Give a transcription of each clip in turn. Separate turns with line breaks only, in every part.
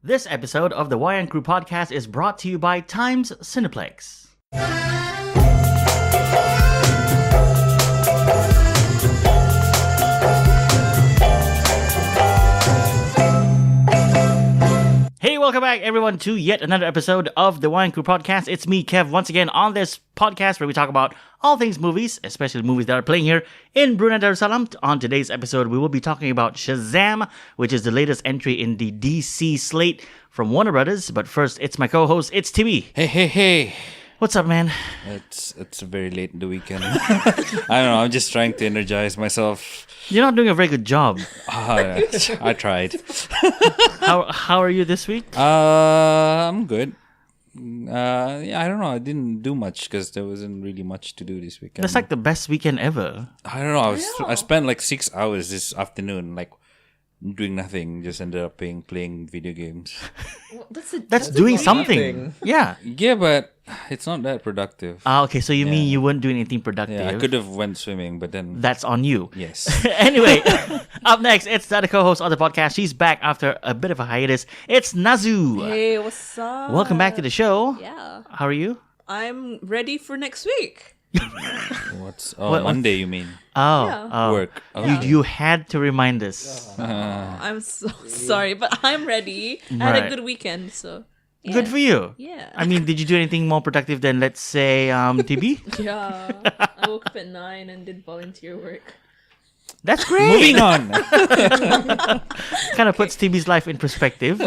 This episode of the Wayang Crew podcast is brought to you by Times Cineplex. Hey, welcome back everyone to yet another episode of the Wayang Crew podcast. It's me, Kev, once again on this podcast where we talk about all things movies, especially movies that are playing here in Brunei Darussalam. On today's episode, we will be talking about Shazam, which is the latest entry in the DC slate from Warner Brothers. But first, it's my co-host, it's TB.
Hey.
What's up, man?
It's very late in the weekend. I don't know. I'm just trying to energize myself.
You're not doing a very good job.
I tried.
How are you this week?
I'm good. I don't know. I didn't do much because there wasn't really much to do this weekend.
That's like the best weekend ever.
I don't know. I spent like 6 hours this afternoon, like doing nothing. Just ended up playing video games.
Well,
that's doing something. Yeah.
Yeah, but it's not that productive.
Okay, so you mean you weren't doing anything productive?
Yeah, I could have went swimming, but then
that's on you.
Yes.
Anyway, up next, it's the other co-host of the podcast. She's back after a bit of a hiatus. It's Nazu.
Hey, what's up?
Welcome back to the show.
Yeah.
How are you?
I'm ready for next week.
Monday you mean?
Oh.
Work.
You had to remind us.
I'm so sorry, but I'm ready. I had a good weekend, so yeah.
Good for you.
Yeah.
I mean, did you do anything more productive than, let's say, TB?
Yeah. I woke up at 9 and did volunteer work.
That's great.
Moving on.
Kind of puts TB's life in perspective.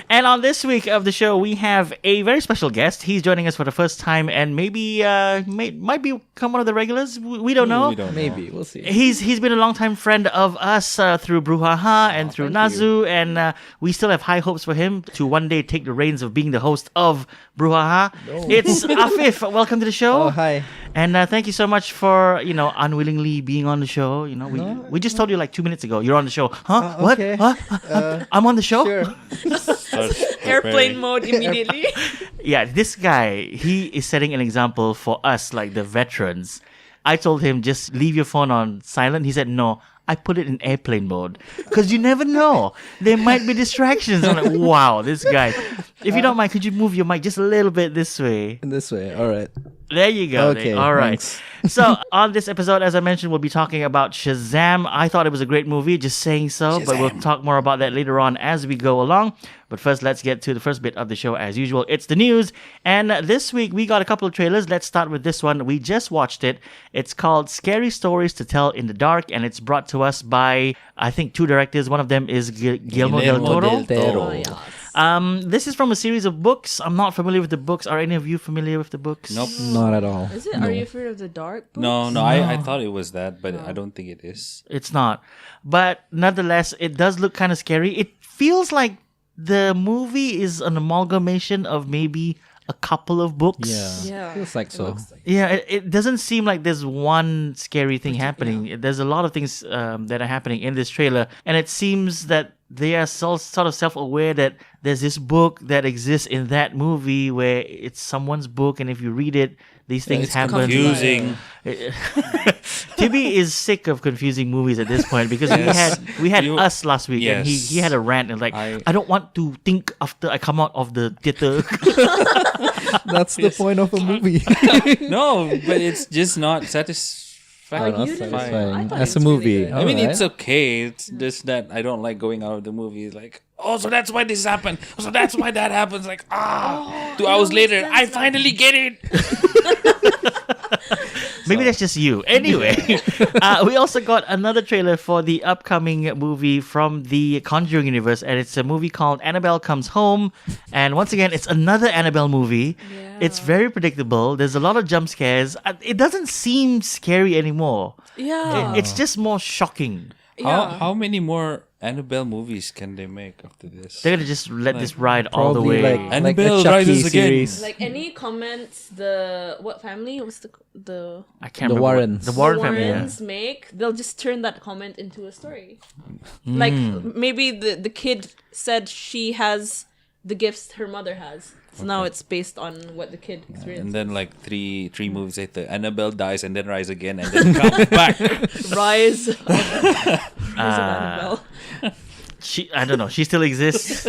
And on this week of the show, we have a very special guest. He's joining us for the first time and maybe might become one of the regulars. We don't know.
Maybe. We'll see.
He's been a longtime friend of us through Bruhaha and through Nazu. And we still have high hopes for him to one day take the reins of being the host of Bruhaha. No. It's Afif. Welcome to the show.
Oh, hi.
And thank you so much for, unwillingly being on the show. We just told you like 2 minutes ago you're on the show. Huh? What?
Okay.
Huh? I'm on the show?
Sure.
Airplane mode immediately.
Yeah, this guy, he is setting an example for us, like the veterans. I told him, just leave your phone on silent. He said, no, I put it in airplane mode. Because you never know. There might be distractions. I'm like, wow, this guy. If you don't mind, could you move your mic just a little bit this way?
This way. All right.
There you go.
Okay.
All right.
Thanks.
So on this episode, as I mentioned, we'll be talking about Shazam. I thought it was a great movie, just saying so, but we'll talk more about that later on as we go along. But first, let's get to the first bit of the show as usual. It's the news. And this week, we got a couple of trailers. Let's start with this one. We just watched it. It's called Scary Stories to Tell in the Dark, and it's brought to us by, I think, two directors. One of them is Guillermo del Toro.
Oh, yes.
This is from a series of books. I'm not familiar with the books. Are any of you familiar with the books?
Nope.
Not at all.
Is it? Are you afraid of the dark? Books?
No. I thought it was that, but I don't think it is.
It's not. But nonetheless, it does look kind of scary. It feels like the movie is an amalgamation of maybe a couple of books.
Yeah.
Feels like so.
Yeah, it doesn't seem like there's one scary thing happening. Yeah. There's a lot of things that are happening in this trailer. And it seems that they are sort of self-aware that there's this book that exists in that movie where it's someone's book, and if you read it, these things
it's
happen.
Confusing.
Tibi is sick of confusing movies at this point because we had Us last week, and he had a rant and like, I don't want to think after I come out of the theater.
That's the point of a movie.
No, but it's just not satisfying.
Not
you didn't-
satisfying.
I
As a
thought it was
movie.
really good.
I mean,
Alright.
it's okay. It's just that I don't like going out of the movie. Like, oh, so that's why this happened. So that's why that happens. Like, 2 hours later, I finally get it.
Maybe that's just you. Anyway, we also got another trailer for the upcoming movie from the Conjuring universe, and it's a movie called Annabelle Comes Home. And once again, it's another Annabelle movie.
Yeah.
It's very predictable. There's a lot of jump scares. It doesn't seem scary anymore.
Yeah.
It's just more shocking.
How many more Annabelle movies can they make after this?
They're gonna just let this ride all the way.
Probably like
Annabelle
a Chucky
rises again.
series.
Like any comments what family was the
I can't
The
remember.
Warrens.
The Warren
the
family. Yeah.
Warrens make, they'll just turn that comment into a story. Like maybe the kid said she has the gifts her mother has. So now it's based on what the kid experienced.
And then like three movies later, Annabelle dies and then rise again and then comes back.
Rise of Annabelle.
I don't know. She still exists.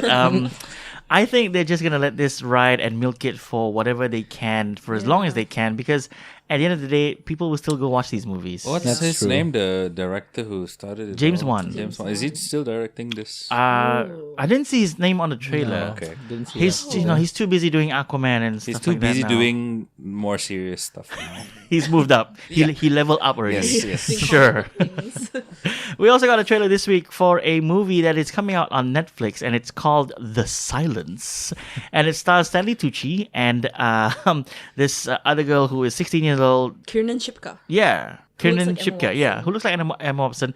I think they're just gonna let this ride and milk it for whatever they can for as long as they can, because at the end of the day, people will still go watch these movies.
What's
That's
his
true.
name? The director who started it.
James
all?
Wan.
James Wan. Is he still directing this?
I didn't see his name on the trailer.
Okay.
Didn't see
He's
that.
he's too busy doing Aquaman and
He's
stuff
too
like that
busy
now.
doing more serious stuff now.
He's moved up. He leveled up already.
Yes, yes.
Think
Sure.
about things.
We also got a trailer this week for a movie that is coming out on Netflix, and it's called The Silence, and it stars Stanley Tucci and this other girl who is 16 years old.
Kiernan Shipka.
Yeah.
Who looks
Kiernan
like Emma
Shipka, yeah,
Watson.
who looks like Emma Watson.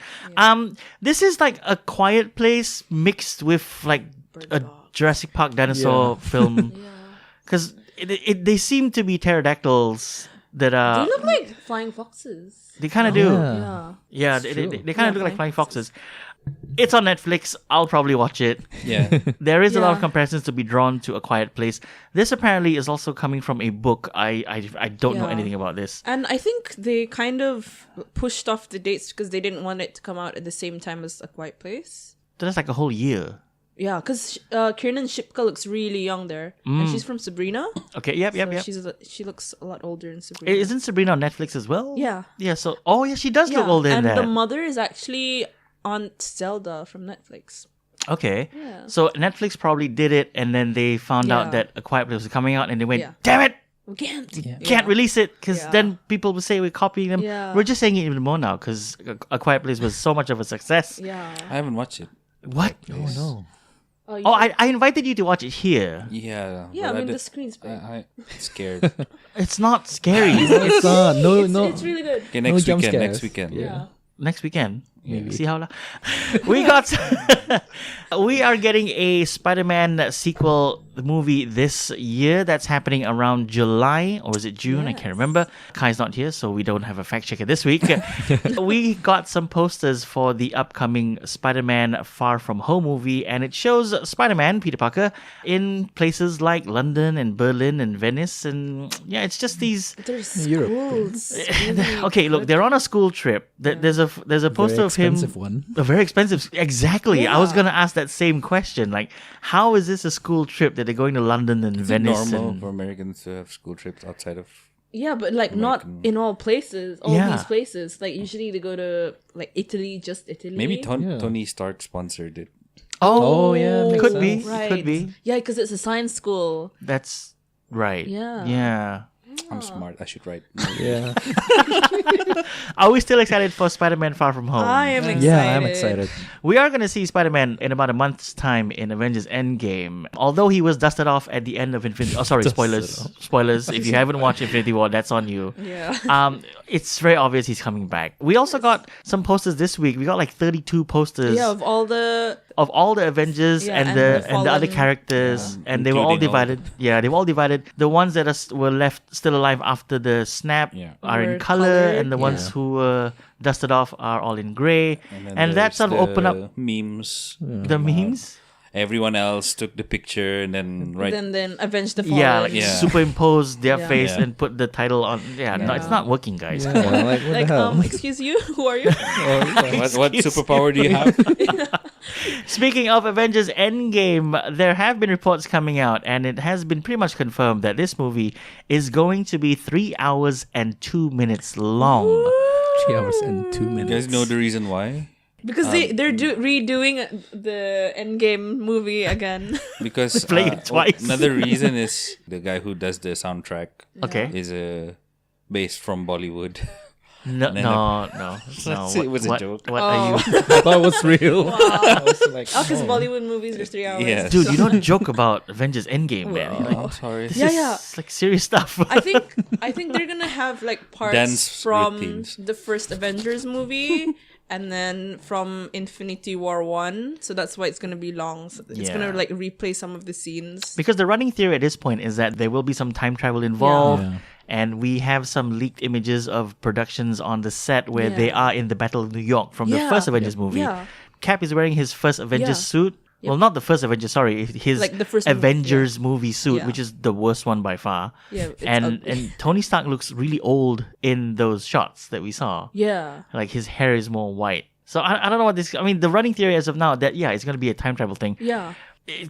This is like a Quiet Place mixed with like a Jurassic Park dinosaur film, because they seem to be pterodactyls that
They
are.
look like flying foxes.
They kind of do.
Yeah.
Yeah,
That's
they
true.
kind of look like flying foxes. It's on Netflix. I'll probably watch it.
Yeah.
There is a lot of
Yeah.
comparisons to be drawn to A Quiet Place. This apparently is also coming from a book. I don't know
Yeah.
anything about this.
And I think they kind of pushed off the dates because they didn't want it to come out at the same time as A Quiet Place.
That's like a whole year.
Yeah, because Kiernan Shipka looks really young there, and she's from Sabrina.
Okay, yep.
So she looks a lot older in Sabrina.
Isn't Sabrina on Netflix as well?
Yeah.
Yeah, so she does look
Yeah,
older in
and
that.
the mother is actually Aunt Zelda from Netflix.
Okay.
Yeah.
So Netflix probably did it, and then they found out
Yeah.
that A Quiet Place was coming out, and they went,
Yeah.
"Damn it,
We can't.
can't release it," because
Yeah.
then people will say we're copying them.
Yeah.
We're just saying it even more now because A Quiet Place was so much of a success.
Yeah.
I haven't watched it.
What?
Oh no.
You
Oh,
should-
I invited you to watch it here.
Yeah.
Yeah, I
but
mean, the
did-
screen's big.
I'm scared.
It's not scary.
It's not. No,
it's,
no.
it's really good.
Okay, next
jump
weekend.
scares.
Next weekend.
Yeah.
Next weekend. See how we got. We are getting a Spider-Man sequel movie this year. That's happening around July, or is it June? I can't remember. Kai's not here, so we don't have a fact checker this week. We got some posters for the upcoming Spider-Man Far From Home movie, and it shows Spider-Man, Peter Parker, in places like London and Berlin and Venice, and yeah, it's just these.
There's
Europe.
schools. Really
Okay, look, they're on a school trip. There's a poster
Very
of him.
expensive one.
A very expensive. Exactly. I was
Yeah.
gonna ask that same question. Like, how is this a school trip that they're going to London and
Is it
Venice?
normal
And,
for Americans to have school trips outside of?
Yeah, but like not in all places. All
Yeah.
these places. Like usually they go to like Italy, just Italy.
Maybe
Yeah.
Tony Stark sponsored it.
oh,
Oh, yeah, makes
could be.
sense.
Right.
Could be.
Yeah, because it's a science school.
That's right.
Yeah.
Yeah.
I'm smart. I should write.
Yeah.
Are we still excited for Spider-Man Far From Home?
I am excited.
Yeah, I'm excited.
We are going to see Spider-Man in about a month's time in Avengers Endgame. Although he was dusted off at the end of Infinity... Oh, sorry,
Dusted
spoilers.
off.
Spoilers. If you haven't watched Infinity War, that's on you.
Yeah.
It's very obvious he's coming back. We also got some posters this week. We got like 32 posters
Yeah, of all the
of all the Avengers
Yeah,
and
and
the
the
and the other
fallen-
characters, and they were all
Including all
divided. Yeah, they were all divided. The ones that were left still alive after the snap
Yeah.
are in
Were
color,
colored,
and the ones
yeah.
who were dusted off are all in gray.
then
And that
there's
sort of opened up
the memes.
the memes.
Everyone else took the picture and then
then Avenge the Fallen.
Yeah, like
Yeah.
superimpose their
Yeah.
face
Yeah.
and put the title on. Yeah, no, it's
Yeah.
not working, guys.
Yeah, like what
Like
the hell?
excuse you, who are you?
what superpower do you have?
Speaking of Avengers Endgame, there have been reports coming out, and it has been pretty much confirmed that this movie is going to be 3 hours and 2 minutes long.
3 hours and 2
You
minutes.
guys know the reason why?
Because they're redoing the Endgame movie again.
Because
Playing it twice.
Another reason is the guy who does the soundtrack
Okay.
is based from Bollywood.
No,
then
no, no, no.
It was a
what,
joke.
What are you?
I thought it was real. I was like,
Oh, because Bollywood movies are 3 hours.
Yes.
Dude, you don't joke about Avengers Endgame, man. You're like,
I'm sorry.
this
Yeah,
is
yeah.
like serious stuff.
I think they're gonna have like parts
Dance
from
routines.
the first Avengers movie and then from Infinity War 1. So that's why it's gonna be long. So it's gonna
Yeah.
like replay some of the scenes.
Because the running theory at this point is that there will be some time travel involved.
Yeah.
And we have some leaked images of productions on the set where they
Yeah.
are in the Battle of New York from the
Yeah.
first Avengers movie.
Yeah.
Cap is wearing his first Avengers
Yeah.
suit. Well, not the first Avengers, sorry. His
Like the first movie,
Avengers movie suit,
Yeah.
which is the worst one by far.
Yeah, it's
and
ugly.
and Tony Stark looks really old in those shots that we saw.
Yeah.
Like his hair is more white. So I don't know what this. I mean, the running theory as of now that it's going to be a time travel thing.
Yeah.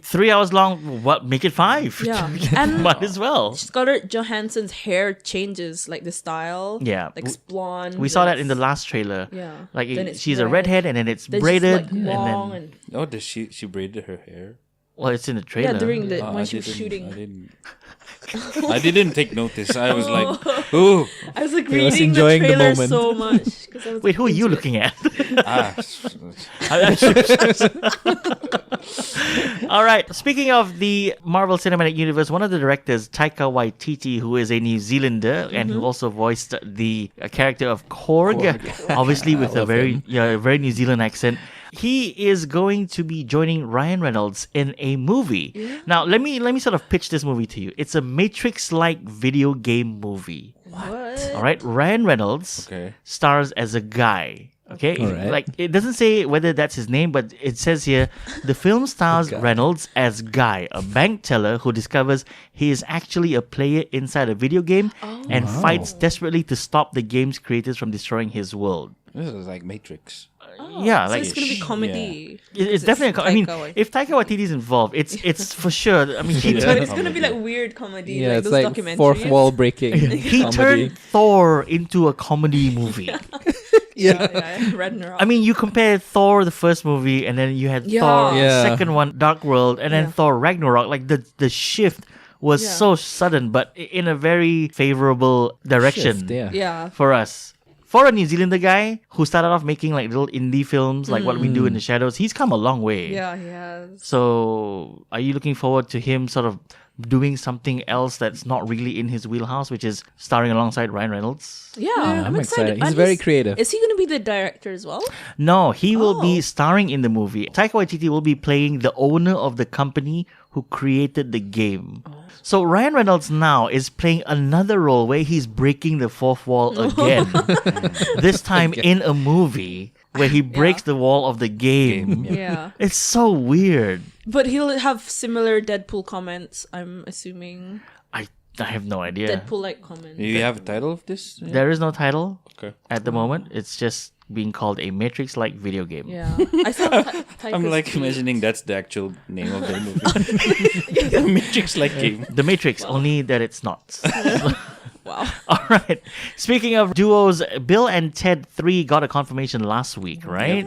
3 hours long. What? Make it 5.
Yeah. And
Might as well.
Scarlett Johansson's hair changes, like the style.
Yeah.
Like it's blonde.
We saw that
it's-
in the last trailer.
Yeah.
Like
Then it's
she's a
red.
redhead and then it's
Then she's,
braided
like, long
and then
and
Oh, does she braided her hair?
well, it's in the trailer.
yeah, during the
Oh,
when
I
she was
didn't-
shooting.
I didn't take notice. I was like, ooh.
I was like
He was
reading
enjoying
the
the
trailer
moment.
so much. 'Cause I was
Wait, who are you
into it.
looking at?
Ah.
All right. Speaking of the Marvel Cinematic Universe, one of the directors, Taika Waititi, who is a New Zealander and who also voiced the character of Korg, obviously with a very New Zealand accent. He is going to be joining Ryan Reynolds in a movie. Now, let me sort of pitch this movie to you. It's a Matrix-like video game movie.
What?
All right, Ryan Reynolds
Okay.
stars as a guy. Okay,
All right.
like it doesn't say whether that's his name, but it says here the film stars
Guy.
Reynolds as Guy, a bank teller who discovers he is actually a player inside a video game and fights desperately to stop the game's creators from destroying his world.
This is like Matrix.
Yeah,
So
like
it's gonna be comedy.
it's definitely. I mean,
Taika Waititi.
if Taika Waititi is involved, it's for sure. I mean, he
But
turned
it's gonna be like weird comedy,
Yeah,
like
it's
those
like
documentaries.
fourth wall breaking
he
comedy.
turned Thor into a comedy movie.
Yeah, Ragnarok.
I mean, you compare Thor the first movie, and then you had
Yeah.
Thor
Yeah.
second one, Dark World, and then
Yeah.
Thor Ragnarok. Like the shift was
Yeah.
so sudden, but in a very favorable direction
Shift, yeah.
yeah.
for us. For a New Zealander guy who started off making like little indie films, like What We Do in the Shadows, he's come a long way.
Yeah, he has.
So, are you looking forward to him sort of doing something else that's not really in his wheelhouse, which is starring alongside Ryan Reynolds?
Yeah,
I'm
I'm
excited.
excited.
He's
And
very creative.
Is he gonna be the director as well?
No, he will be
Oh.
starring in the movie. Taika Waititi will be playing the owner of the company who created the game. So Ryan Reynolds now is playing another role where he's breaking the fourth wall again. This time in a movie where he breaks the wall of the game.
Yeah.
It's so weird.
But he'll have similar Deadpool comments, I'm assuming.
I have no idea.
Deadpool-like comments.
Do you have a title of this?
There is no title
Okay.
at the moment. It's just being called a Matrix-like video game.
Yeah. I saw
I'm like imagining that's the actual name of the movie. The Matrix like game.
The Matrix, only that it's not.
Wow.
All right. Speaking of duos, Bill and Ted 3 got a confirmation last week, right?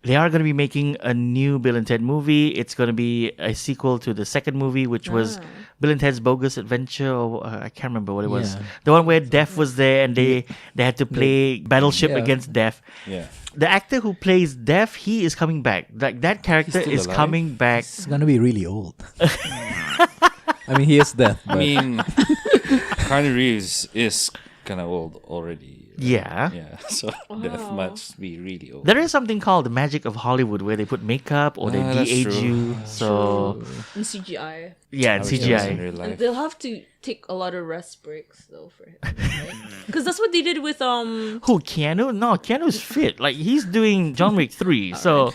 They are going to be making a new Bill and Ted movie. It's going to be a sequel to the second movie, which was Bill and Ted's Bogus Adventure. Or, I can't remember what it was.
Yeah.
The one where Def was there and they had to play Battleship
Yeah.
against Def.
Yeah.
The actor who plays Def, he is coming back. Like that character
still
is
alive?
coming back.
It's gonna be really old. I mean, he is death.
I
But
mean, Keanu Reeves is kind of old already.
Yeah.
Yeah. So that must be really old.
There is something called the magic of Hollywood where they put makeup or they
that's
de-age
true.
you. So
In CGI.
yeah, in
I wish that was in
CGI.
real
And
life.
they'll have to take a lot of rest breaks though for him, right? Because that's what they did with
Who, Keanu? No, Keanu's fit. Like he's doing John Wick 3. So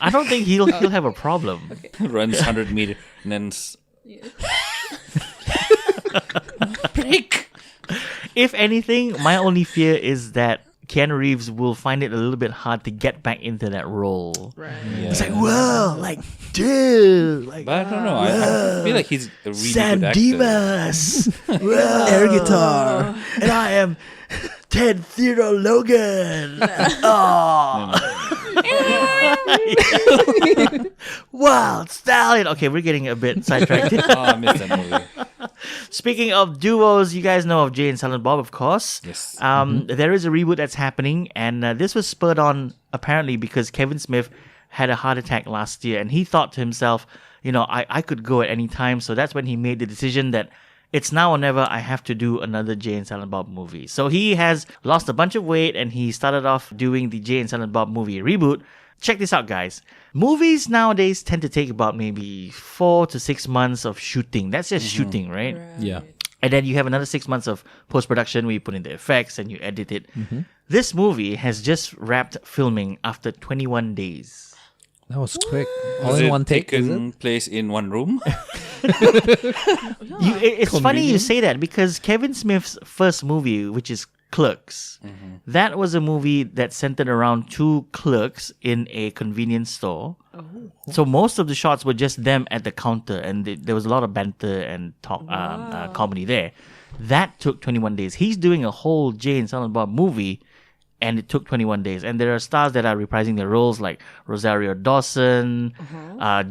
I don't think he'll have a problem.
Runs 100 meter and then break.
If anything, my only fear is that Keanu Reeves will find it a little bit hard to get back into that role.
right.
Yeah.
It's like, whoa, like, dude, like,
But I don't know. I feel like he's a really
San
good actor.
Dimas, whoa,
air guitar.
and I am Ted Theodore Logan. Wild Stallion. Okay, we're getting a bit sidetracked.
Oh, I missed that movie.
Speaking of duos, you guys know of Jay and Silent Bob, of course.
Yes.
There is a reboot that's happening, and this was spurred on apparently because Kevin Smith had a heart attack last year, and he thought to himself, you know, I could go at any time. So that's when he made the decision that it's now or never. I have to do another Jay and Silent Bob movie. So he has lost a bunch of weight, and he started off doing the Jay and Silent Bob movie reboot. Check this out, guys. Movies nowadays tend to take about maybe 4 to 6 months of shooting. That's just shooting, right?
Yeah.
And then you have another 6 months of post-production where you put in the effects and you edit it. This movie has just wrapped filming after 21 days.
That was quick. All
Was
in
it
one take, is
taken
it?
place in one room?
It's funny you say that because Kevin Smith's first movie, which is Clerks. That was a movie that centered around two clerks in a convenience store. So most of the shots were just them at the counter, and there was a lot of banter and talk, comedy there. That took 21 days. He's doing a whole Jay and Silent Bob movie, and it took 21 days. And there are stars that are reprising their roles, like Rosario Dawson.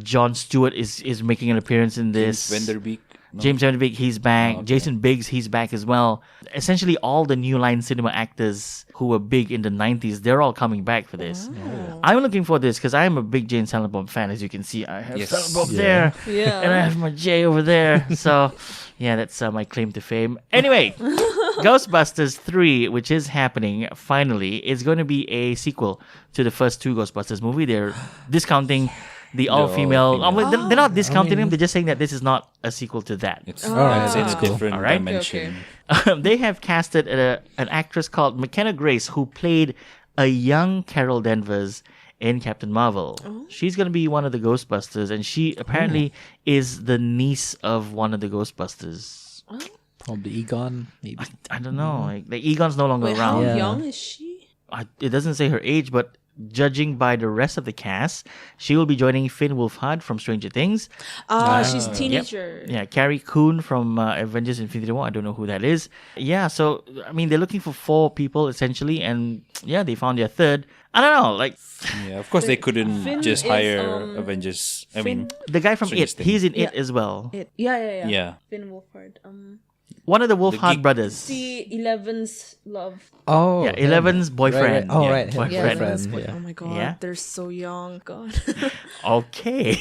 Jon Stewart is making an appearance in this.
James Vanderbeek. No?
James Vanderbeek, he's back.
Okay.
Jason Biggs, he's back as well. Essentially, all the New Line Cinema actors who were big in the 90s, they're all coming back for this. I'm looking for this because I am a big Jay and Silent Bob fan. As you can see, I have
Yes.
Silent Bob
Yeah.
there,
Yeah.
and I have my Jay over there. So, yeah, that's my claim to fame. Anyway, Ghostbusters 3, which is happening finally, is going to be a sequel to the first two Ghostbusters movie. They're discounting the all-female.
all-female.
They're not discounting them. They're just saying that this is not a sequel to that.
It's
Alright,
it's
that's
a
cool.
different
Alright.
dimension.
They have casted an actress called McKenna Grace, who played a young Carol Danvers in Captain Marvel. She's going to be one of the Ghostbusters, and she apparently is the niece of one of the Ghostbusters.
Probably Egon, maybe.
I don't know. Like Egon's no longer
Wait, how
around.
Yeah.
young is she?
It doesn't say her age, but judging by the rest of the cast, she will be joining Finn Wolfhard from Stranger Things.
She's teenager.
Yeah, Carrie Coon from Avengers Infinity War. I don't know who that is. Yeah, so, I mean, they're looking for 4 people, essentially, and yeah, they found their third. I don't know, like,
Yeah, of course they couldn't
Finn
just
is,
hire Avengers. I mean,
the guy from
Stranger
It,
Things.
he's in It
Yeah.
as well.
Yeah.
Yeah.
Finn Wolfhard.
One of the Wolfhard
geek-
brothers.
See Eleven's love.
Oh,
Yeah, Eleven's boyfriend.
Right. Oh,
Yeah,
right. His
boyfriend.
Eleven's
boyfriend.
Oh my god,
Yeah.
they're so young. God.
Okay.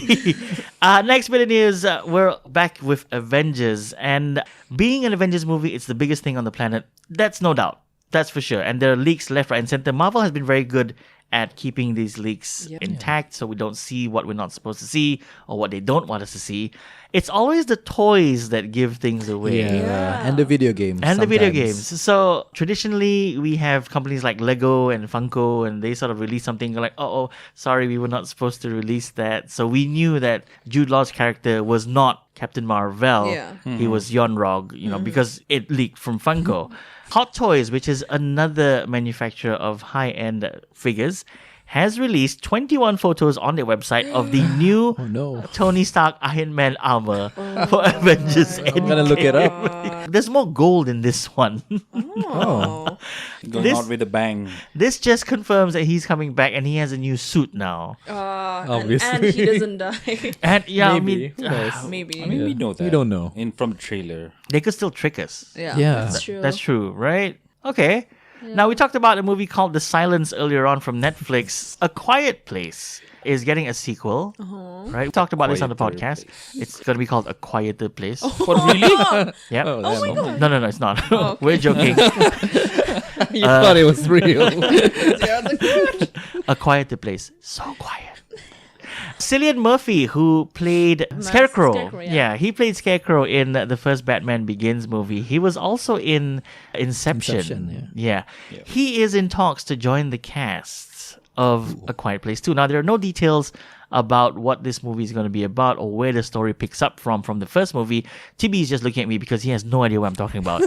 Next bit of news. We're back with Avengers. And being an Avengers movie, it's the biggest thing on the planet. That's no doubt. That's for sure. And there are leaks left, right, and center. Marvel has been very good at keeping these leaks intact so we don't see what we're not supposed to see or what they don't want us to see. It's always the toys that give things away.
Yeah. And the video games.
And the video
sometimes.
games. So traditionally, we have companies like Lego and Funko, and they sort of release something like, oh, sorry, we were not supposed to release that. So we knew that Jude Law's character was not Captain Marvel.
Yeah.
He was Yon-Rog, because it leaked from Funko. Hot Toys, which is another manufacturer of high-end figures, has released 21 photos on their website of the new
no.
Tony Stark Iron Man armor for Avengers Endgame.
I'm gonna look it up.
There's more gold in this one.
Oh.
Going
This-
out with a bang.
This just confirms that he's coming back and he has a new suit now.
Obviously.
And he doesn't die.
And yeah,
Maybe.
I
Who
mean,
knows?
Maybe.
I mean, we
Yeah.
know that.
We don't know.
From the trailer.
they could still trick us.
Yeah.
Yeah.
That's true.
That's true, right? Okay. Now, we talked about a movie called The Silence earlier on from Netflix. A Quiet Place is getting a sequel, right? We talked about this on the
Quieter
podcast.
Place.
It's going to be called A Quieter Place.
What, really?
Yep.
Oh,
Oh my
damn.
god.
No, it's not. We're joking.
You thought it was real.
A Quieter Place. So quiet. Cillian Murphy, who played Scarecrow.
Scarecrow, yeah.
He played Scarecrow in the first Batman Begins movie. He was also in Inception.
Inception,
Yeah. He is in talks to join the cast of A Quiet Place 2. Now, there are no details about what this movie is going to be about or where the story picks up from the first movie. Tibi is just looking at me because he has no idea what I'm talking about.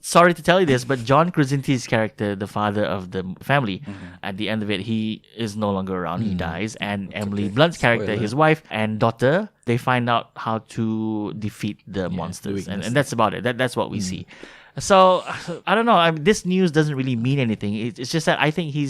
Sorry to tell you this, but John Krasinski's character, the father of the family, at the end of it, he is no longer around. He dies. And Emily Blunt's character,
Spoiler.
his wife and daughter, they find out how to defeat the monsters.
weakness.
And that's about it. That's what we see. So, I don't know. This news doesn't really mean anything. It's just that I think he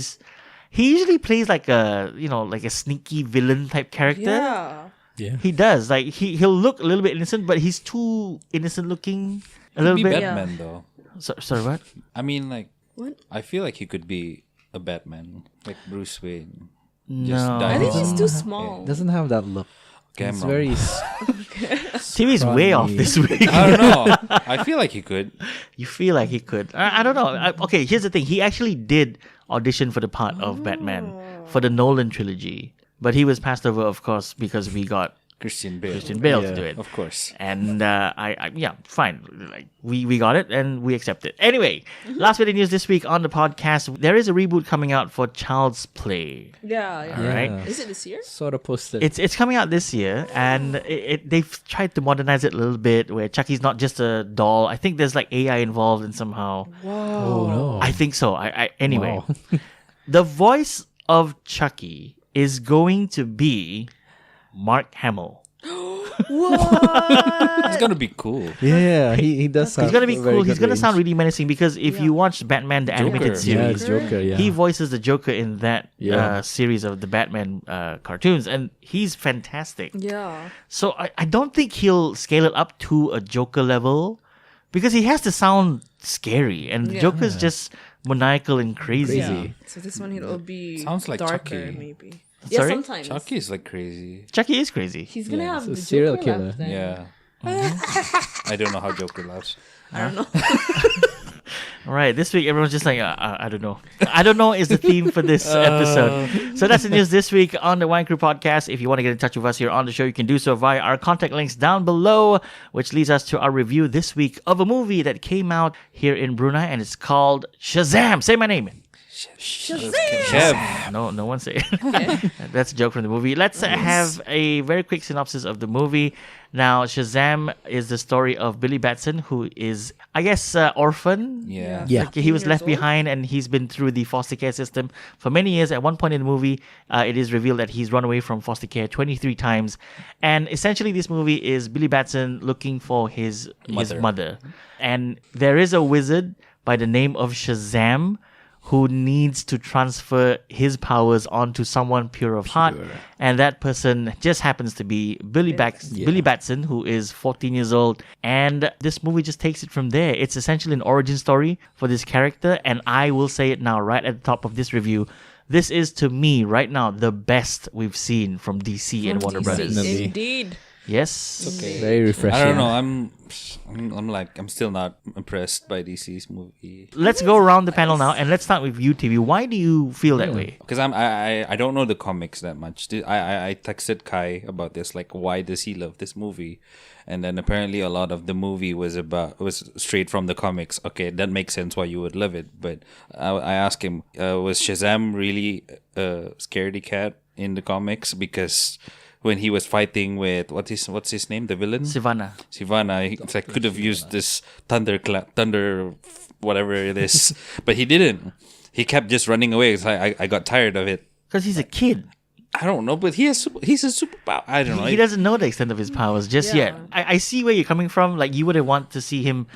usually plays like a sneaky villain type character.
Yeah.
Yeah.
He does. Like he'll look a little bit innocent, but he's too innocent looking. A little
Be
bit.
Batman, though.
Sorry, what?
I mean, like,
What?
I feel like he could be a Batman, like Bruce Wayne.
No.
I think he's
Oh.
too small.
Doesn't have that look.
Okay, I'm
It's
wrong.
very.
TV's way off
Scrawny.
this week.
I don't know. I feel like he could.
You feel like he could. I don't know. Okay, here's the thing. He actually did audition for the part of Batman for the Nolan trilogy, but he was passed over, of course, because we got
Christian Bale.
Christian Bale to
Yeah.
do it.
Of course.
And yeah, fine. Like we got it and we accept it. Anyway, last bit of news this week on the podcast. There is a reboot coming out for Child's Play.
Yeah, yeah.
Right.
Yeah.
Is it this year?
Sort of posted.
It's coming out this year, and they've tried to modernize it a little bit, where Chucky's not just a doll. I think there's like AI involved in somehow.
Oh no.
I think so. Anyway,
Wow.
the voice of Chucky is going to be Mark Hamill.
It's gonna be cool.
Yeah, he does sound
He's gonna be
very
cool. He's
good
gonna sound
range.
really menacing because if you watch Batman the animated
Joker.
Yeah,
series,
it's Joker, yeah.
he voices the Joker in that
Yeah.
series of the Batman cartoons, and he's fantastic.
Yeah.
So I don't think he'll scale it up to a Joker level because he has to sound scary, and the
Yeah.
Joker's just maniacal and crazy.
Crazy.
So this one it'll be
Sounds like
darker,
Chucky.
maybe.
Sorry?
Yeah, sometimes.
Chucky is like crazy.
Chucky is crazy.
He's gonna
Yeah,
have
it's a
the
serial
Joker
killer.
left then.
Yeah. I don't know how Joker laughs.
I don't know.
All right, this week everyone's just like, I don't know. I don't know is the theme for this episode. So that's the news this week on the Wayang Crew podcast. If you want to get in touch with us here on the show, you can do so via our contact links down below, which leads us to our review this week of a movie that came out here in Brunei, and it's called Shazam. Say my name.
Kev.
No one say it. That's a joke from the movie. Let's have a very quick synopsis of the movie. Now, Shazam is the story of Billy Batson, who is, I guess, orphan.
Yeah.
Yeah.
Like, he was
15
left
years old.
behind and he's been through the foster care system for many years. At one point in the movie, it is revealed that he's run away from foster care 23 times. And essentially, this movie is Billy Batson looking for his mother. And there is a wizard by the name of Shazam who needs to transfer his powers onto someone pure of heart. And that person just happens to be Billy Batson, who is 14 years old. And this movie just takes it from there. It's essentially an origin story for this character. And I will say it now, right at the top of this review. This is, to me, right now, the best we've seen from DC and Warner
DC.
Brothers.
Definitely.
Indeed.
Yes.
Okay.
Very refreshing.
I don't know. I'm still not impressed by DC's movie
Let's go around the panel now, and let's start with you, TV. Why do you feel that way?
because I don't know the comics that much. I texted Kai about this, like, why does he love this movie? And then apparently a lot of the movie was straight from the comics. Okay, that makes sense why you would love it. But I asked him, was Shazam really a scaredy cat in the comics? Because when he was fighting with what's his name, the villain
Sivana.
it's like could have used this thunder whatever it is, but he didn't. He kept just running away. It's like I got tired of it.
Because he's a kid.
I don't know, but he's a superpower. I don't know.
He doesn't know the extent of his powers just yet. I see where you're coming from. Like, you would want to see him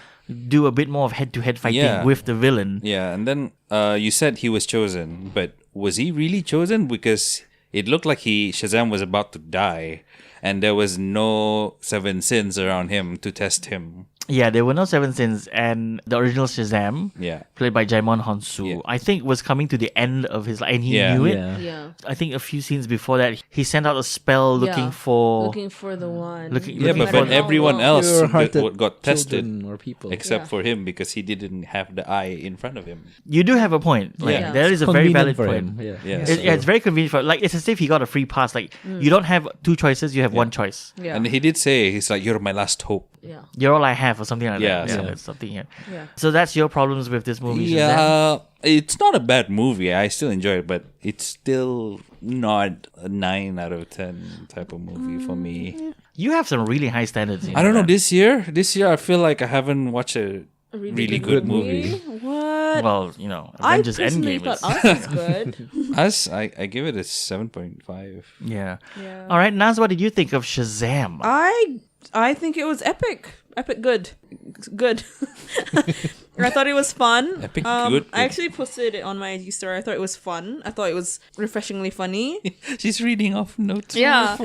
do a bit more of head-to-head fighting
Yeah.
with the villain.
Yeah, and then you said he was chosen, but was he really chosen? Because it looked like Shazam was about to die, and there was no 7 sins around him to test him.
Yeah, there were no 7 sins, and the original Shazam,
Yeah.
played by Jaimon Honsu,
Yeah.
I think was coming to the end of his life, and he
Yeah.
knew it.
Yeah.
Yeah.
I think a few scenes before that, he sent out a spell looking
Yeah.
for...
Looking for the one.
Looking-
Yeah,
looking
but
for
when everyone else
Pure-hearted
got tested,
children or people.
except
Yeah.
for him, because he didn't have the eye in front of him.
You do have a point. Like,
Yeah.
there is a very valid
Convenient for
point.
him. Yeah.
Yeah.
Yeah, it's very convenient for, like, it's as if he got a free pass. Like, you don't have 2 choices, you have 1 choice.
Yeah.
And he did say, he's like, "You're my last hope."
yeah.
You're all I have, or something like
Yeah,
that.
yeah.
It's something here.
Yeah.
So that's your problems with this movie, Shazam?
Yeah, it's not a bad movie. I still enjoy it, but it's still not a 9 out of 10 type of movie for me.
You have some really high standards.
I don't know, this year I feel like I haven't watched a
A
really good movie.
What?
Well, you know,
I
Avengers
personally
Endgame
thought
is...
Us was good.
Us, I give it a 7.5.
Yeah.
Yeah.
All right, Naz, what did you think of Shazam?
I think it was epic. Epic good. Good. I thought it was fun.
Epic good.
I actually posted it on my IG story. I thought it was fun. I thought it was refreshingly funny.
She's reading off notes.
Yeah.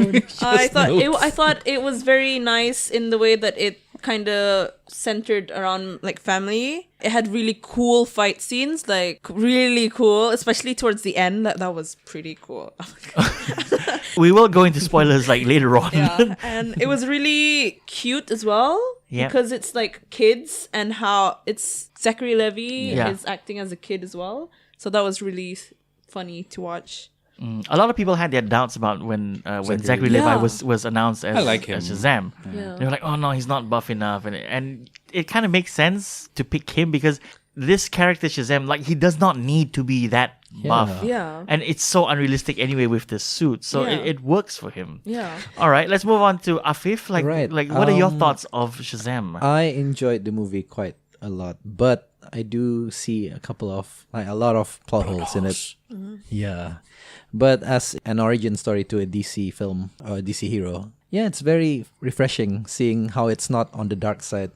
I thought
notes.
it was very nice in the way that it kind of centered around like family. It had really cool fight scenes, like really cool, especially towards the end. That was pretty cool.
We will go into spoilers like later on.
Yeah, and it was really cute as well.
Yeah.
Because it's like kids and how it's Zachary Levi
Yeah.
is acting as a kid as well. So that was really funny to watch.
A lot of people had their doubts about when Zachary Levi
Yeah.
was announced as,
I like him.
as Shazam.
Yeah.
They were like, oh no, he's not buff enough, and it kind of makes sense to pick him because this character Shazam, like he does not need to be that buff.
Yeah.
And it's so unrealistic anyway with the suit, so
Yeah.
it works for him.
Yeah.
All right, let's move on to Afif. Like,
Right.
what are your thoughts of Shazam?
I enjoyed the movie quite a lot, but I do see a lot of plot holes in it. Yeah. But as an origin story to a DC film or DC hero, yeah, it's very refreshing seeing how it's not on the dark side.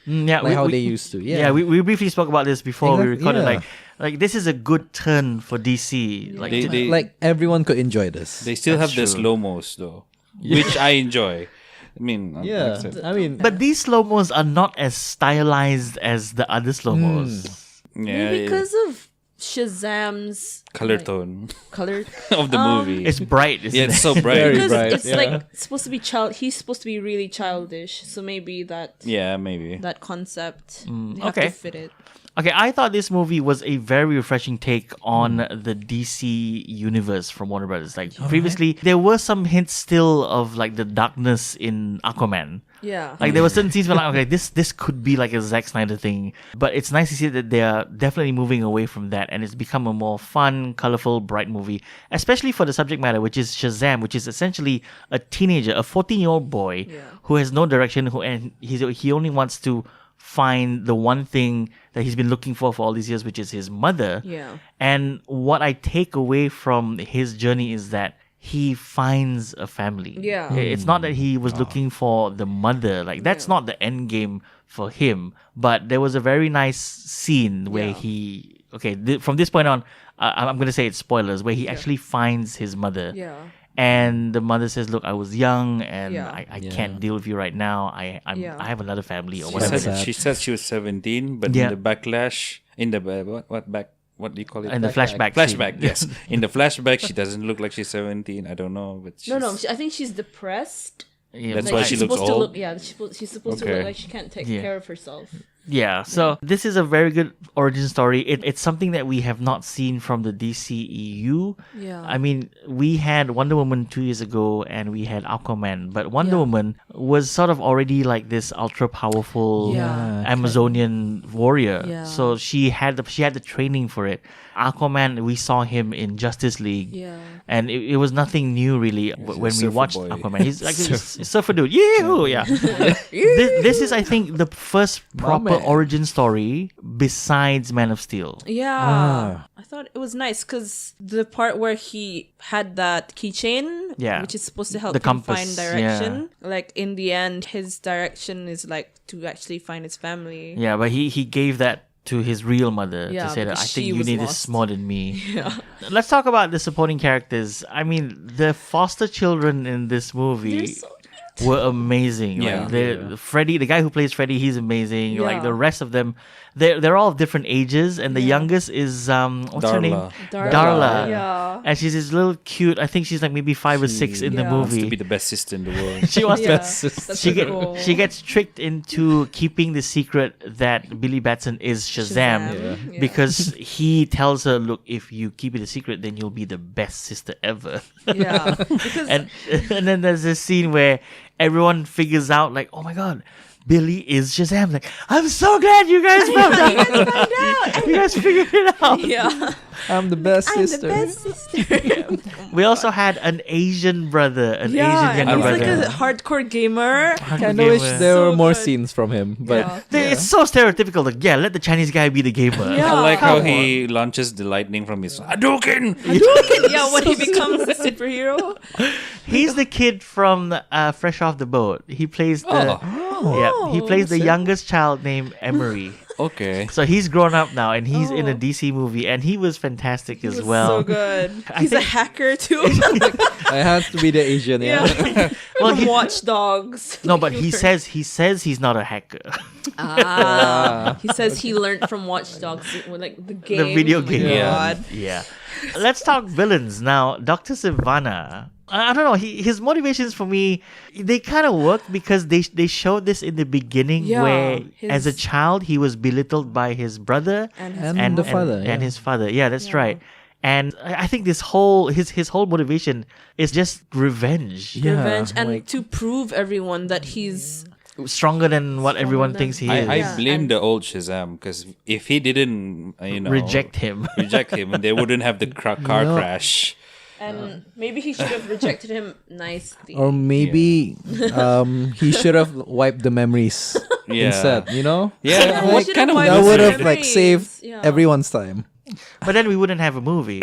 Yeah,
Like how they used to. Yeah.
we briefly spoke about this before we
Exactly,
recorded.
yeah.
Like this is a good turn for DC. Like,
They-
Like everyone could enjoy this.
They still
That's
have the
true.
slow-mos though, which I enjoy. I mean,
Yeah.
that's it.
I mean,
but these slow mos are not as stylized as the other slow mos.
Yeah,
Maybe because of Shazam's
color
like,
tone
color.
of the movie.
It's bright, isn't
Yeah,
it?
it's so bright.
Very
Because
bright,
it's
yeah.
like supposed to be He's supposed to be really childish, so maybe
Yeah, maybe.
that concept they have
okay.
to fit it.
Okay, I thought this movie was a very refreshing take on the DC universe from Warner Brothers. Like previously, there were some hints still of like the darkness in Aquaman.
Yeah.
Like there were certain scenes where like, okay, this could be like a Zack Snyder thing, but it's nice to see that they are definitely moving away from that, and it's become a more fun, colorful, bright movie, especially for the subject matter, which is Shazam, which is essentially a teenager, a 14-year-old boy who has no direction, and he only wants to find the one thing that he's been looking for all these years, which is his mother.
Yeah.
And what I take away from his journey is that he finds a family.
Yeah.
It's not that he was looking for the mother. Like, that's not the end game for him. But there was a very nice scene where
Yeah.
he... Okay, from this point on, I'm going to say it's spoilers, where he actually finds his mother.
Yeah.
And the mother says, "Look, I was young, and
Yeah.
I can't deal with you right now. I have another family or
She
whatever."
said-
She says she was 17, but
Yeah.
in the backlash, in the what do you call it?
And the flashback.
Flashback, yes. In the flashback, she doesn't look like she's 17. I don't know, but she's,
No. I think she's depressed.
Yeah,
That's
Like,
why
she's
she looks
supposed to
old?
look. Yeah, she's supposed to
Okay.
look like she can't take
Yeah.
care of herself.
Yeah, so this is a very good origin story. It's something that we have not seen from the DCEU.
Yeah.
I mean, we had Wonder Woman 2 years ago and we had Aquaman, but Wonder
Yeah.
Woman was sort of already like this ultra powerful
Yeah.
Amazonian warrior.
Yeah.
So she had the training for it. Aquaman, we saw him in Justice League.
Yeah.
And it was nothing new really when we
surfer
watched
boy.
Aquaman. He's like a surfer dude. Yeah. This is, I think, the first proper
man.
origin story besides Man of Steel.
Yeah.
Ah.
I thought it was nice because the part where he had that keychain,
Yeah.
which is supposed to help
The
him
compass,
find direction. Like in the end, his direction is like to actually find his family.
Yeah, but he gave that to his real mother
Yeah,
to say that I
because
think
she
you
was
need this
lost.
more than me.
Yeah.
Let's talk about the supporting characters. I mean, the foster children in this movie
They're so
were amazing.
Yeah.
Like Freddy, the guy who plays Freddy, he's amazing. Like
Yeah.
the rest of them, they're all of different ages, and the youngest is what's her name?
Darla.
Darla.
Yeah.
And she's this little cute. I think she's like maybe 5 or 6 in the
Yeah.
Wants to
movie.
be the best sister in the world.
She wants
Yeah.
to.
That's
She,
so cool.
she gets tricked into keeping the secret that Billy Batson is Shazam,
Shazam. Yeah.
because he tells her, "Look, if you keep it a secret, then you'll be the best sister ever."
Yeah. Because
and then there's this scene where everyone figures out, like, "Oh my god, Billy is Shazam!" Like, I'm so glad you guys found out. You guys figured it out.
yeah.
I'm the best
I'm
sister.
the best sister.
We also had an Asian brother, an
yeah.
Asian
And
younger
he's
brother.
like a hardcore gamer.
Kind of wish there
So
were more
good.
scenes from him, but
Yeah.
It's so stereotypical. Like, yeah, let the Chinese guy be the gamer.
Yeah.
I like how
Come
he launches the lightning from his Hadouken.
Yeah, when he becomes a superhero.
He's the kid from Fresh Off the Boat. He plays the he plays the youngest child named Emery.
Okay.
So he's grown up now, and he's in a DC movie, and he was fantastic as
He was
well.
so good.
I
He's a
think-
hacker too.
it has to be the Asian, yeah.
Well,
From
he-
Watch Dogs.
No, but he says he's not a hacker.
He says he learned from Watch Dogs, like the game,
The video
Oh my
game.
God.
Yeah. Let's talk villains now. Dr. Sivana. I don't know. His motivations for me, they kind of worked because they showed this in the beginning
Yeah,
where, as a
his-
child, he was belittled by his brother
And
And the father,
and
yeah.
his father. Yeah, that's
Yeah.
right. And I think this whole his whole motivation is just revenge.
Yeah,
Revenge and
like-
to prove everyone that he's
Stronger than what everyone
than-
thinks he
I,
is.
I
Yeah,
blame
and-
the old Shazam because if he didn't,
Reject him.
reject him, they wouldn't have the car
No.
crash.
and maybe he should have rejected him nicely.
Or maybe he should have wiped the memories
Yeah.
instead, you know?
Yeah,
He
what
should
kind
have
of
wiped
That
his
would have
memories.
saved
Yeah.
everyone's time.
But then we wouldn't have a movie.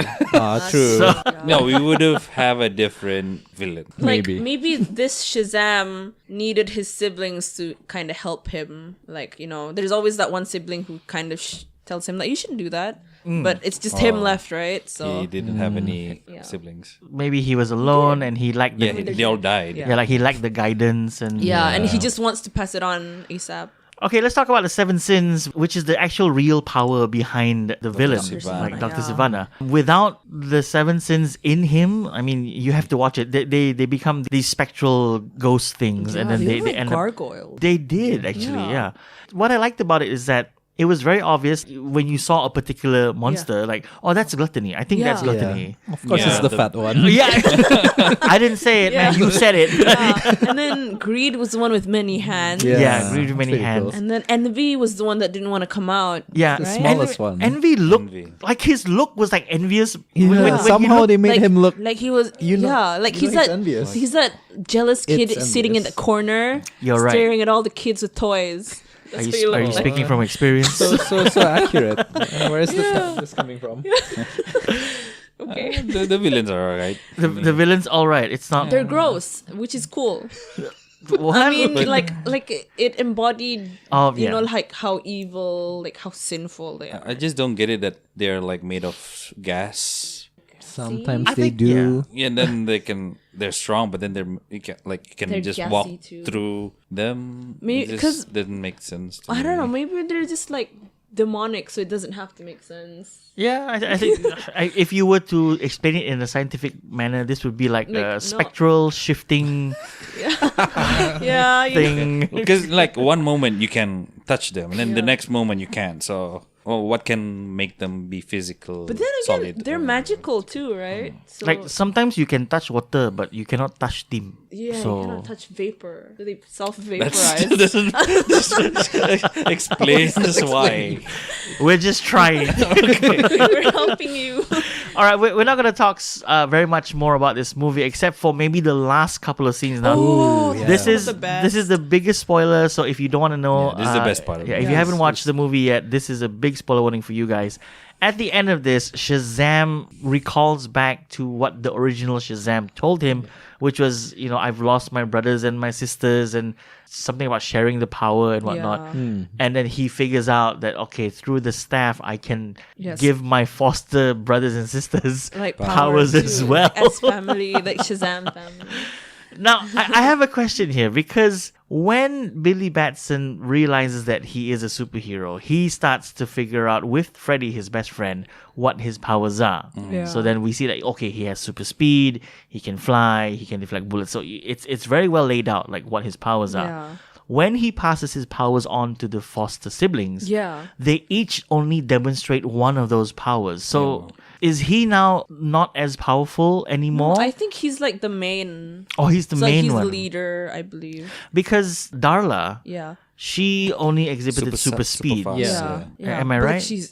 True.
So-
No, we would have a different villain.
Like
Maybe.
maybe this Shazam needed his siblings to kind of help him. Like, there's always that one sibling who kind of tells him that you shouldn't do that. But it's just him left, right? So
He didn't have any
Yeah.
siblings.
Maybe he was alone and he lacked the
Yeah, they all died.
yeah, like he lacked the guidance and
and he just wants to pass it on ASAP.
Okay, let's talk about the seven sins, which is the actual real power behind the villain,
Sivana.
like Dr.
Yeah.
Sivana. Without the seven sins in him, I mean, you have to watch it. They become these spectral ghost things, and then they end up.
gargoyles.
They did actually,
Yeah.
yeah. What I liked about it is that it was very obvious when you saw a particular monster, like, oh, that's gluttony. I think that's
Yeah.
gluttony.
Of course,
Yeah,
it's the
the-
fat one.
Yeah, I didn't say it, man.
Yeah.
You said it.
And then greed was the one with many hands.
Yeah, greed with many
pretty
hands.
cool.
And then envy was the one that didn't want to come out.
Yeah,
The
Right?
smallest one.
Envy looked
Envy.
like his look was like envious.
Yeah.
When he
Somehow
looked-
they made him look.
like he was
You know-
like
you
he's
know he's
that
envious.
he's that jealous kid
It's
sitting in the
envious.
corner
You're right.
staring at all the kids with toys.
Are
That's what
you,
you
are
look
you
like.
speaking from experience?
So accurate. Where is this coming from?
Okay.
The villains are alright.
The villain's all right. It's not.
They're gross, which is cool.
What?
I mean, like it embodied,
Oh, yeah.
like how evil, like how sinful they are.
I just don't get it that they're like made of gas.
Sometimes
I
they
think-
do.
Yeah, and then they're strong, but then you can
They're
just
gassy
walk
too.
through them.
Maybe-
It
'cause-
just doesn't make sense. To
I don't
me.
know. Maybe they're just like demonic, so it doesn't have to make sense.
Yeah, I think if you were to explain it in a scientific manner, this would be like,
Like, no.
a spectral shifting
Yeah.
thing.
Because like one moment you can touch them, and then the
Yeah.
next moment you can't. So, what can make them be physical?
But then again,
solid,
they're
or-
magical too, right? So,
Like sometimes you can touch water, but you cannot touch steam.
yeah,
so
you cannot touch vapor. They
That
self-vaporize.
still doesn't explain why.
we're just trying.
We're helping you.
All right, we're not gonna talk very much more about this movie, except for maybe the last couple of scenes. Now,
Oh,
yeah.
this
some of
is
the best.
this is the biggest spoiler. So if you don't want to know,
Yeah, this is the best part of
Yeah,
it.
if you haven't watched the movie yet, this is a big spoiler warning for you guys. At the end of this, Shazam recalls back to what the original Shazam told him, which was, I've lost my brothers and my sisters, and something about sharing the power and whatnot.
Yeah.
And then he figures out that, okay, through the staff, I can
Yes.
give my foster brothers and sisters
Like
powers
power
as
too,
well.
as family, like Shazam family.
Now, I have a question here, because when Billy Batson realizes that he is a superhero, he starts to figure out with Freddy, his best friend, what his powers are.
Yeah.
So then we see that, okay, he has super speed, he can fly, he can deflect bullets. So it's very well laid out, like what his powers are.
Yeah.
When he passes his powers on to the foster siblings,
Yeah.
they each only demonstrate one of those powers. So is he now not as powerful anymore?
I think he's like the main.
Oh, he's the
So
main
he's
one.
the leader, I believe.
Because Darla,
Yeah.
she only exhibited super speed.
fast,
Yeah.
Yeah.
Am I
But
right?
She's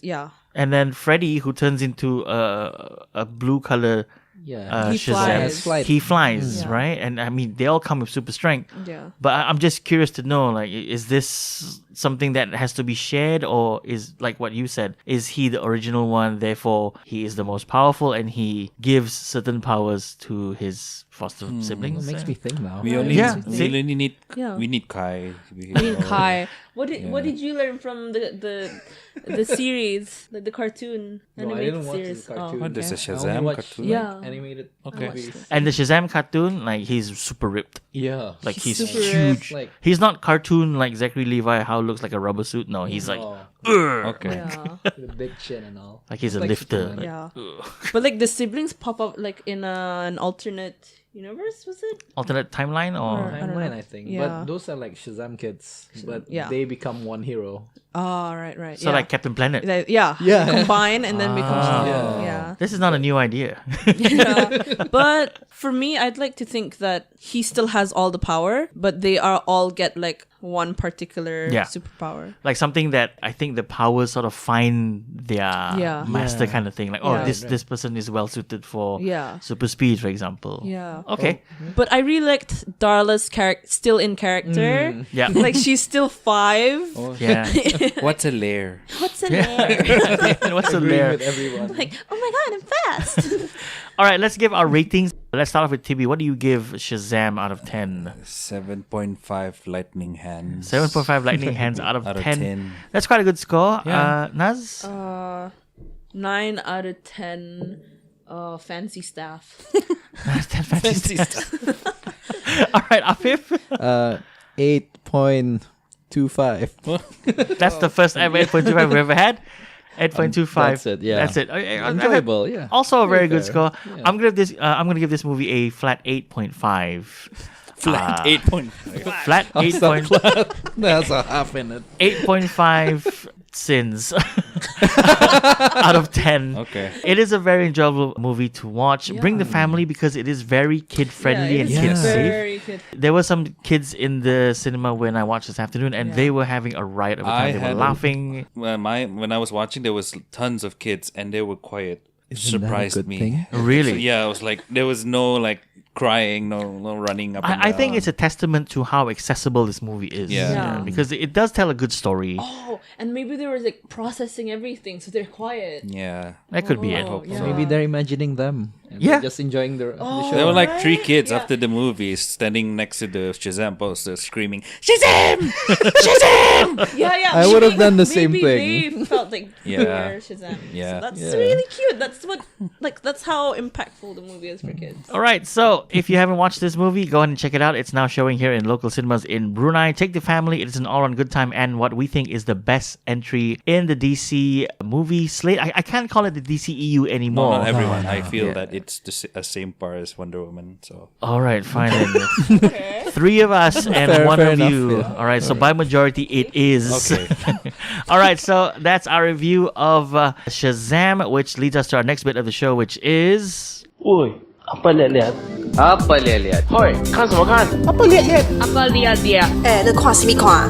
And then Freddy, who turns into a blue color
Yeah.
He
Shazam,
flies.
he flies,
Yeah.
right? And I mean, they all come with super strength.
Yeah.
But I'm just curious to know, like, is this something that has to be shared, or is, like what you said, is he the original one, therefore he is the most powerful, and he gives certain powers to his foster siblings?
It makes me think now.
We only
Yeah.
we only need
Yeah.
we need Kai.
I mean, Kai. What did you learn from the series, like the cartoon animated series?
Oh, there's a
I only
Shazam
watched,
cartoon.
Yeah.
animated
Okay.
movies.
And the Shazam cartoon, like, he's super ripped.
Yeah.
Like, he's
Super
huge.
Like,
He's not cartoon like Zachary Levi, how it looks like a rubber suit. No, he's like,
Okay.
Yeah.
the big chin and all.
like he's a
Like
lifter.
Superman.
Like,
Yeah. But like the siblings pop up like in an alternate universe, was it?
Alternate timeline or
I don't
Timeline,
know.
I think.
Yeah.
But those are like Shazam kids. But
yeah.
they become one hero.
Oh, right.
so like Captain Planet.
Yeah.
Yeah.
They combine and then become
Yeah.
yeah.
This is not a new idea.
Yeah. But for me, I'd like to think that he still has all the power, but they are all get like one particular
Yeah.
superpower.
Like something that I think the powers sort of find their
Yeah.
master
Yeah.
kind of thing. Like, oh,
Yeah.
this person is well suited for
Yeah.
super speed, for example.
Yeah.
Okay.
But I really liked Darla's character, still in character.
Yeah.
Like she's still 5.
Yeah.
What's a lair?
What's in there?
What's a
Agreeing
layer?
with everyone.
Like, oh my god, I'm fast.
All right, let's give our ratings. Let's start off with Tibi. What do you give Shazam out of 10?
7.5 lightning hands.
7.5 lightning hands out of
Out of
10.
10.
That's quite a good score.
Yeah.
Naz?
9 out of 10 fancy staff.
10 fancy stuff. All right, Afif.
8.25.
That's the first ever 8.25 we've ever had. 8.25.
That's it, yeah.
That's it.
Enjoyable, yeah.
Also a very
Very
good
fair.
score.
Yeah.
I'm gonna give this movie a flat 8.5.
Flat 8.5.
Flat 8.5.
That's a half in it.
8.5 sins out of 10.
Okay.
It is a very enjoyable movie to watch. Bring the family because it is very kid friendly and
it's
kid safe.
very kid.
There were some kids in the cinema when I watched this afternoon, and
Yeah.
they were having a riot of a time. They were laughing.
When I was watching, there was tons of kids and they were quiet.
Isn't that a
Surprised
good
me.
thing?
Really?
So, yeah, I was like, there was no like crying, no running up. And
I think
down.
it's a testament to how accessible this movie is.
Yeah.
Yeah.
Because it does tell a good story.
Oh, and maybe they were like processing everything, so they're quiet.
Yeah.
That could be it.
Oh, yeah.
Maybe they're imagining them. And
Yeah.
they're just enjoying the show.
There were like 3
Right?
kids
Yeah.
after the movie standing next to the Shazam poster screaming, Shazam! Shazam!
Yeah.
I would have done the same
maybe
thing.
They felt like
Yeah.
they were Shazam.
Yeah.
So that's
Yeah.
really cute. That's how impactful the movie is for kids.
All right, so if you haven't watched this movie, go ahead and check it out. It's now showing here in local cinemas in Brunei. Take the family. It is an all-around good time and what we think is the best entry in the DC movie slate. I can't call it the DCEU
No,
anymore.
not everyone. I feel
Yeah.
that it's the same par as Wonder Woman. So
All right, fine. Then. 3 of us and
Fair-
1
fair
of
enough,
you.
yeah.
All right, so by majority, it is.
Okay.
All right, so that's our review of Shazam, which leads us to our next bit of the show, which is...
Oi, apa liat-liat? Apa liat-liat? Hoi, 看什么看？
Apa liat-liat? Eh, 你看什么看？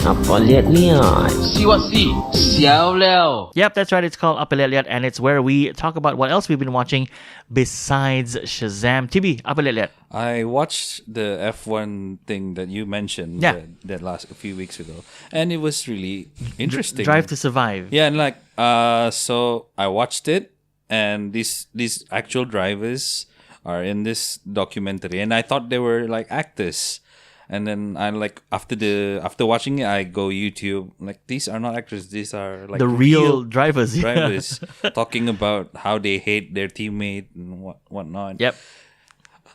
Apa liat-liat? See what see? 小了。
Yep, that's right. It's called Apa Liat Liat, and it's where we talk about what else we've been watching besides Shazam. Tibi, Apa Liat Liat.
I watched the F1 thing that you mentioned
Yeah.
that last a few weeks ago, and it was really interesting.
Drive to Survive.
Yeah, and like so I watched it, and these actual drivers are in this documentary, and I thought they were like actors. And then I like after watching it, I go YouTube, like these are not actors, these are like
The real drivers. yeah.
drivers talking about how they hate their teammate and whatnot.
Yep.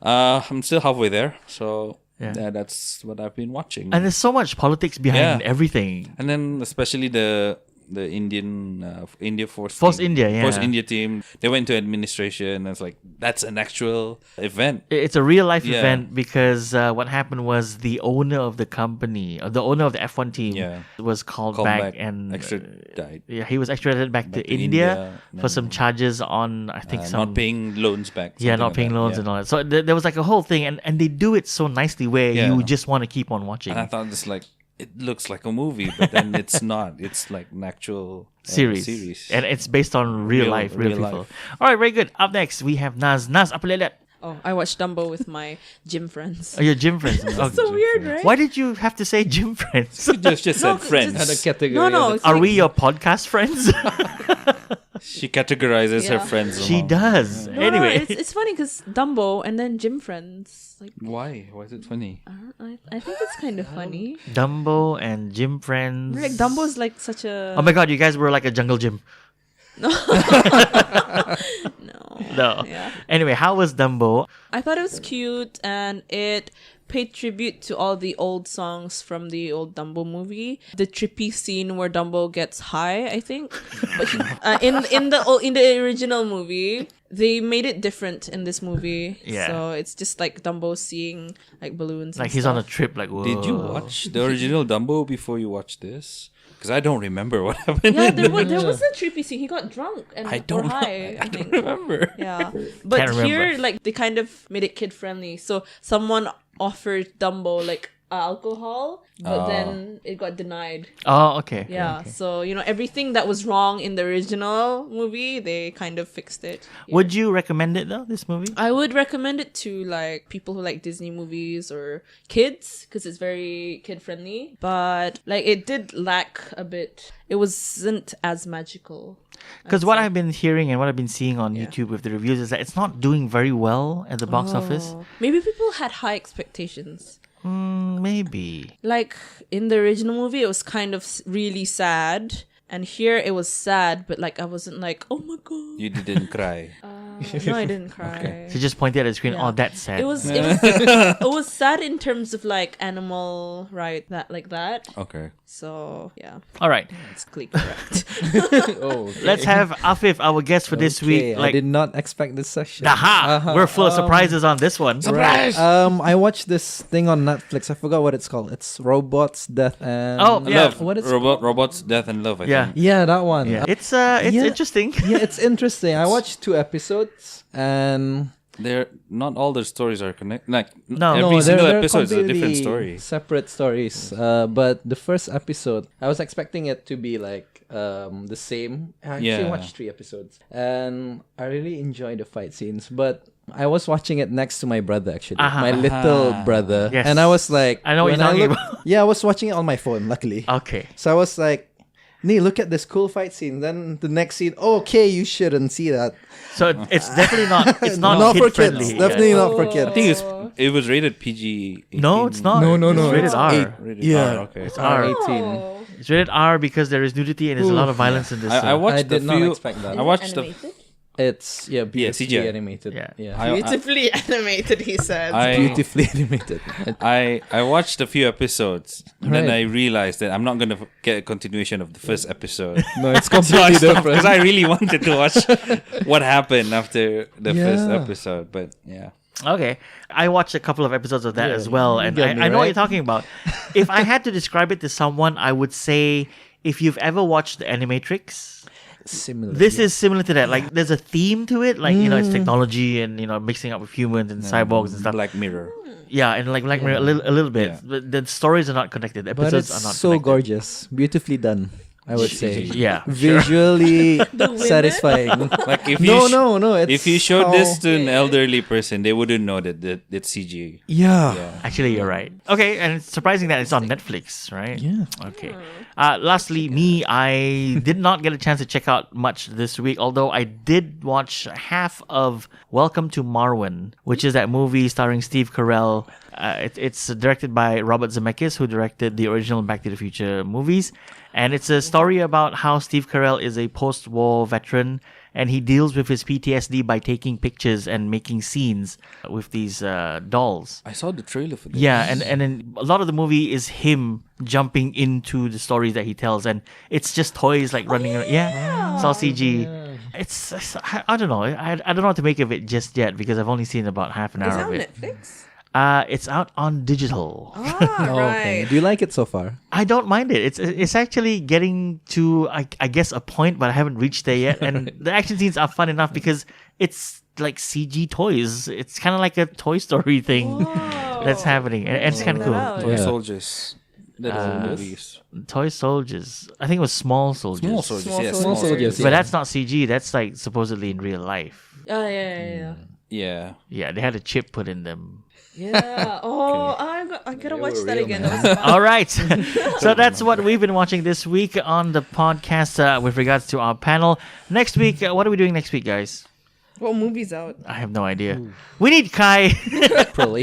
I'm still halfway there, so
Yeah.
yeah, that's what I've been watching.
And there's so much politics behind
Yeah.
everything.
And then especially the Indian India Force
India, yeah.
Force India team, they went to administration, and it's like that's an actual event.
It's a real life
Yeah.
event because what happened was the owner of the company, the owner of the F1 team,
Yeah.
was called
Called
back,
back,
and
extradited.
yeah, he was extradited back to
to
India,
India,
for some charges on I think some
not paying loans back.
yeah,
something
not
like
paying
that,
loans
yeah.
and all that. So there was like a whole thing, and they do it so nicely where
Yeah.
you just want to keep on watching.
And I thought it's like it looks like a movie, but then it's not. It's like an actual
series. And it's based on real life, real people.
life.
All right, very good. Up next, we have Naz. Naz, apa liat?
Oh, I watched Dumbo with my gym friends.
Oh, your gym friends. Oh,
So weird, right?
why did you have to say gym friends?
Just said friends.
Had a category.
No,
of
it's
Are
like-
we your podcast friends?
She categorizes her
Yeah.
friends.
She
along.
does.
No,
Anyway.
it's funny because Dumbo and then gym friends. Like,
Why? Why is it funny?
I think it's kind of funny.
Dumbo and gym friends.
Like Dumbo's like such a
Oh my god, you guys were like a jungle gym.
no.
No.
Yeah.
Anyway, how was Dumbo?
I thought it was cute and it paid tribute to all the old songs from the old Dumbo movie. The trippy scene where Dumbo gets high, I think. But in the original movie, they made it different in this movie.
Yeah.
So it's just like Dumbo seeing like balloons.
Like
and
he's on a
stuff.
trip. Like, whoa.
Did you watch the original Dumbo before you watched this? Because I don't remember what happened.
Yeah, there was a trippy scene. He got drunk and
I don't
or high.
I don't remember.
Yeah,
Can't
but
remember.
here, like, they kind of made it kid friendly. So someone offered Dumbo like alcohol, but then it got denied.
Oh, okay.
Yeah,
Okay.
so everything that was wrong in the original movie, they kind of fixed it. Yeah.
Would you recommend it though? This movie?
I would recommend it to like people who like Disney movies or kids because it's very kid friendly. But like it did lack a bit. It wasn't as magical.
Because what I've been hearing and what I've been seeing on YouTube with the reviews is that it's not doing very well at the box office.
Maybe people had high expectations.
Maybe.
Like in the original movie, it was kind of really sad, and here it was sad, but like I wasn't like, oh my god.
You didn't cry.
No, I didn't cry.
She just pointed at the screen.
Yeah.
Oh, that's sad.
It was sad in terms of like animal that.
Okay.
So yeah,
All right.
it's clearly correct.
Oh,
Let's have Afif, our guest for this week.
I did not expect this session.
Aha! We're full of surprises on this one.
Right. I watched this thing on Netflix. I forgot what it's called. It's Robots, Death, and
Oh, yeah.
Love.
What is
Robots, Death and Love, I
Yeah.
think.
Yeah, that one.
Yeah. It's
Yeah.
interesting.
Yeah, it's interesting. I watched 2 episodes and
Not all the stories are connected. Like,
No.
every single
they're
episode is a different
completely
story.
Separate stories. But the first episode, I was expecting it to be like the same. I actually
Yeah.
watched 3 episodes, and I really enjoyed the fight scenes. But I was watching it next to my brother, actually, my little brother,
Yes.
and I was like,
I know what
when
you're talking
looked-
about.
Yeah, I was watching it on my phone, luckily.
Okay.
So I was like, Nee, look at this cool fight scene. Then the next scene, okay, you shouldn't see that.
So it's definitely not. It's not,
Not
kid
for kids.
friendly.
Definitely not for kids.
I think it was rated PG.
No, it's not.
No, no, no.
It's rated
It's
R.
8.
Rated
Yeah.
R, okay.
It's R.
18.
It's rated R because there is nudity and there's a lot of violence in this.
I watched
I did
a
not
few.
expect that.
I watched the.
Animated?
It's beautifully
CGI.
animated.
Yeah.
I-
Beautifully animated, he said.
Beautifully animated.
I watched a few episodes, and then
Right.
I realized that I'm not gonna get a continuation of the first episode.
No, it's
So I
completely
stopped
different.
because I really wanted to watch what happened after the first
Yeah.
episode. But yeah,
Okay. I watched a couple of episodes of that
Yeah,
as well,
you
and
get me,
I know what
right?
you're talking about. If I had to describe it to someone, I would say if you've ever watched The Animatrix,
Similar.
this is similar to that. Like, there's a theme to it. Like, it's technology and, mixing up with humans and cyborgs and stuff.
Black Mirror.
Yeah, and like Black Mirror, a little bit.
Yeah.
But the stories are not connected. The
But
episodes
it's
are not
so
connected.
gorgeous. Beautifully done, I would say.
Yeah.
Visually satisfying.
Like if
No,
you
no. It's
if you showed
how-
this to an elderly person, they wouldn't know that it's CG.
Yeah.
Actually, you're right. Okay, and it's surprising that it's on Netflix, right?
Yeah.
Okay. Lastly, I did not get a chance to check out much this week, although I did watch half of Welcome to Marwen, which is that movie starring Steve Carell. It's directed by Robert Zemeckis, who directed the original Back to the Future movies. And it's a story about how Steve Carell is a post-war veteran, and he deals with his PTSD by taking pictures and making scenes with these dolls.
I saw the trailer for this.
Yeah, and then a lot of the movie is him jumping into the stories that he tells, and it's just toys like running around. Yeah, it's all CG. It's I don't know. I don't know what to make of it just yet because I've only seen about half an
Is
hour
it
of
on
it.
Netflix?
It's out on digital.
Ah,
Oh, okay.
right.
Do you like it so far?
I don't mind it. It's actually getting to I guess a point, but I haven't reached there yet. And the action scenes are fun enough because it's like CG toys. It's kind of like a Toy Story thing that's happening, and it's kind of
that
cool.
out.
Toy
Yeah.
Soldiers. That's movies.
Toy Soldiers. I think it was Small Soldiers.
Small soldiers.
Small
Yeah,
soldiers.
small
Small soldiers,
soldiers.
But
yeah.
that's not CG. That's like supposedly in real life.
Oh, yeah.
Yeah.
Yeah, they had a chip put in them.
Yeah. Oh, I gotta watch
were
that
real,
again.
man.
That was fun.
All right. So that's what we've been watching this week on the podcast with regards to our panel. Next week, what are we doing next week, guys?
What movie's out?
I have no idea. We need Kai.
April.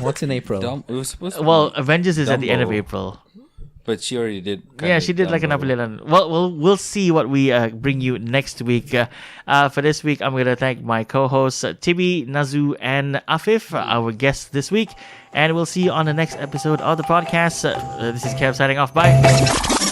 What's in April?
It was supposed to
Well,
be
Avengers is at the end of
Dumbo.
April.
But she already did.
Yeah, she did like an update. Well, we'll see what we bring you next week. For this week, I'm gonna thank my co-hosts Tibi, Nazu, and Afif, our guests this week, and we'll see you on the next episode of the podcast. This is Kev signing off. Bye.